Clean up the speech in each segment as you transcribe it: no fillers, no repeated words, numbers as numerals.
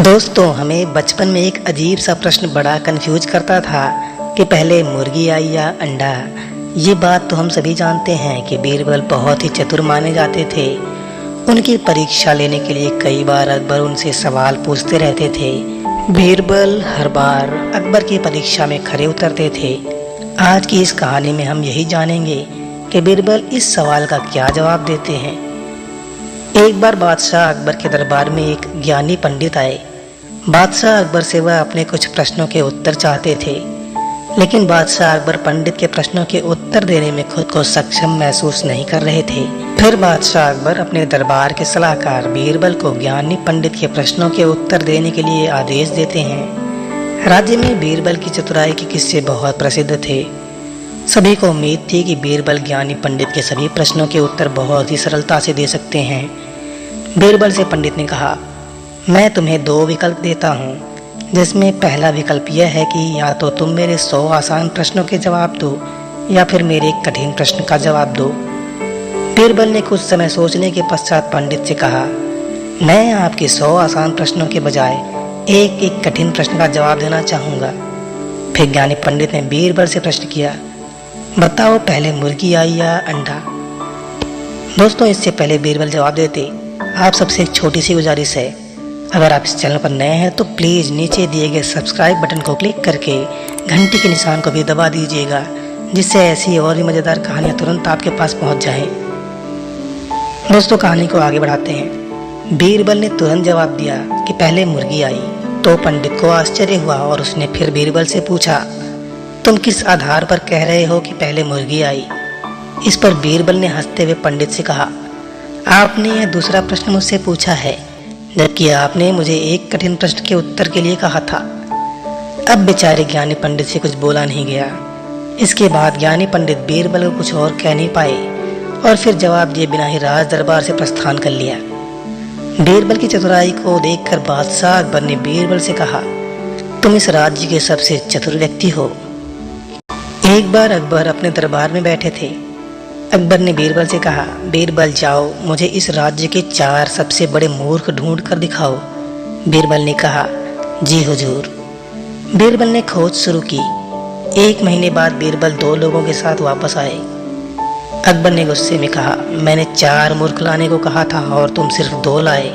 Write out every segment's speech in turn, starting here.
दोस्तों, हमें बचपन में एक अजीब सा प्रश्न बड़ा कंफ्यूज करता था कि पहले मुर्गी आई या अंडा। ये बात तो हम सभी जानते हैं कि बीरबल बहुत ही चतुर माने जाते थे। उनकी परीक्षा लेने के लिए कई बार अकबर उनसे सवाल पूछते रहते थे। बीरबल हर बार अकबर की परीक्षा में खरे उतरते थे। आज की इस कहानी में हम यही जानेंगे कि बीरबल इस सवाल का क्या जवाब देते हैं। एक बार बादशाह अकबर के दरबार में एक ज्ञानी पंडित आए। बादशाह अकबर से वह अपने कुछ प्रश्नों के उत्तर चाहते थे, लेकिन बादशाह अकबर पंडित के प्रश्नों के उत्तर देने में खुद को सक्षम महसूस नहीं कर रहे थे। फिर बादशाह अकबर अपने दरबार के सलाहकार बीरबल को ज्ञानी पंडित के प्रश्नों के उत्तर देने के लिए आदेश देते हैं। राज्य में बीरबल की चतुराई के किस्से बहुत प्रसिद्ध थे। सभी को उम्मीद थी कि बीरबल ज्ञानी पंडित के सभी प्रश्नों के उत्तर बहुत ही सरलता से दे सकते हैं। बीरबल से पंडित ने कहा, मैं तुम्हें 2 विकल्प देता हूँ, जिसमें पहला विकल्प यह है कि या तो तुम मेरे 100 आसान प्रश्नों के जवाब दो या फिर मेरे एक कठिन प्रश्न का जवाब दो। बीरबल ने कुछ समय सोचने के पश्चात पंडित से कहा, मैं आपके 100 आसान प्रश्नों के बजाय एक एक कठिन प्रश्न का जवाब देना चाहूँगा। फिर ज्ञानी पंडित ने बीरबल से प्रश्न किया, बताओ पहले मुर्गी आई या अंडा। दोस्तों, इससे पहले बीरबल जवाब देते, आप सबसे एक छोटी सी गुजारिश है, अगर आप इस चैनल पर नए हैं तो प्लीज़ नीचे दिए गए सब्सक्राइब बटन को क्लिक करके घंटी के निशान को भी दबा दीजिएगा, जिससे ऐसी और भी मज़ेदार कहानियाँ तुरंत आपके पास पहुँच जाएं। दोस्तों, कहानी को आगे बढ़ाते हैं। बीरबल ने तुरंत जवाब दिया कि पहले मुर्गी आई। तो पंडित को आश्चर्य हुआ और उसने फिर बीरबल से पूछा, तुम किस आधार पर कह रहे हो कि पहले मुर्गी आई? इस पर बीरबल ने हंसते हुए पंडित से कहा, आपने यह दूसरा प्रश्न मुझसे पूछा है, जबकि आपने मुझे एक कठिन प्रश्न के उत्तर के लिए कहा था। अब बेचारे ज्ञानी पंडित से कुछ बोला नहीं गया। इसके बाद ज्ञानी पंडित बीरबल को कुछ और कह नहीं पाए और फिर जवाब दिए बिना ही राज दरबार से प्रस्थान कर लिया। बीरबल की चतुराई को देखकर बादशाह अकबर ने बीरबल से कहा, तुम इस राज्य के सबसे चतुर व्यक्ति हो। एक बार अकबर अपने दरबार में बैठे थे। अकबर ने बीरबल से कहा, बीरबल जाओ, मुझे इस राज्य के 4 सबसे बड़े मूर्ख ढूंढ कर दिखाओ। बीरबल ने कहा, जी हुजूर। बीरबल ने खोज शुरू की। 1 महीने बाद बीरबल 2 लोगों के साथ वापस आए। अकबर ने गुस्से में कहा, मैंने 4 मूर्ख लाने को कहा था और तुम सिर्फ 2 लाए।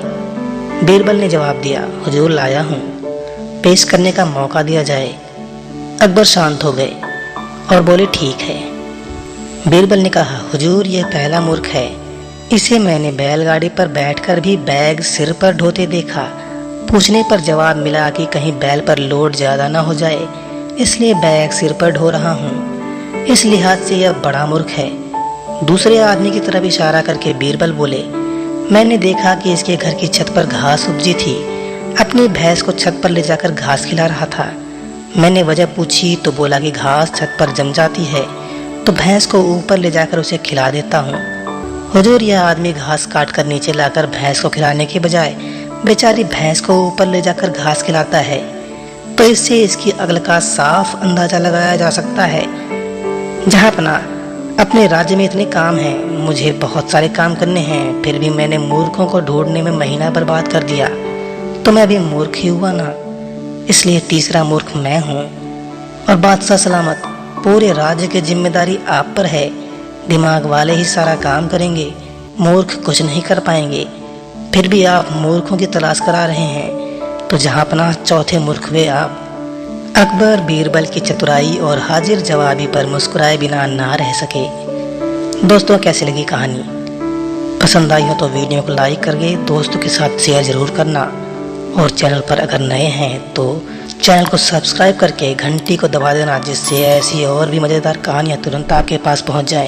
बीरबल ने जवाब दिया, हुजूर लाया हूँ, पेश करने का मौका दिया जाए। अकबर शांत हो गए और बोले, ठीक है। बीरबल ने कहा, हुजूर यह पहला मूर्ख है। इसे मैंने बैलगाड़ी पर बैठकर भी बैग सिर पर ढोते देखा। पूछने पर जवाब मिला कि कहीं बैल पर लोड ज़्यादा ना हो जाए, इसलिए बैग सिर पर ढो रहा हूँ। इस लिहाज से यह बड़ा मूर्ख है। दूसरे आदमी की तरफ इशारा करके बीरबल बोले, मैंने देखा कि इसके घर की छत पर घास उपजी थी। अपनी भैंस को छत पर ले जाकर घास खिला रहा था। मैंने वजह पूछी तो बोला कि घास छत पर जम जाती है, तो भैंस को ऊपर ले जाकर उसे खिला देता हूँ। हुजूर, यह आदमी घास काट कर नीचे लाकर भैंस को खिलाने के बजाय बेचारी भैंस को ऊपर ले जाकर घास खिलाता है, तो इससे इसकी अक्ल का साफ अंदाजा लगाया जा सकता है। जहाँपना, अपने राज्य में इतने काम हैं, मुझे बहुत सारे काम करने हैं, फिर भी मैंने मूर्खों को ढूंढने में महीना बर्बाद कर दिया, तो मैं अभी मूर्ख ही हुआ ना। इसलिए तीसरा मूर्ख मैं हूँ। और बादशाह सलामत, पूरे राज्य की जिम्मेदारी आप पर है। दिमाग वाले ही सारा काम करेंगे, मूर्ख कुछ नहीं कर पाएंगे। फिर भी आप मूर्खों की तलाश करा रहे हैं, तो जहाँ अपना चौथे मूर्ख हुए आप। अकबर बीरबल की चतुराई और हाजिर जवाबी पर मुस्कुराए बिना ना रह सके। दोस्तों, कैसी लगी कहानी? पसंद आई हो तो वीडियो को लाइक करके दोस्तों के साथ शेयर ज़रूर करना, और चैनल पर अगर नए हैं तो चैनल को सब्सक्राइब करके घंटी को दबा देना, जिससे ऐसी और भी मज़ेदार कहानियाँ तुरंत आपके पास पहुँच जाएं।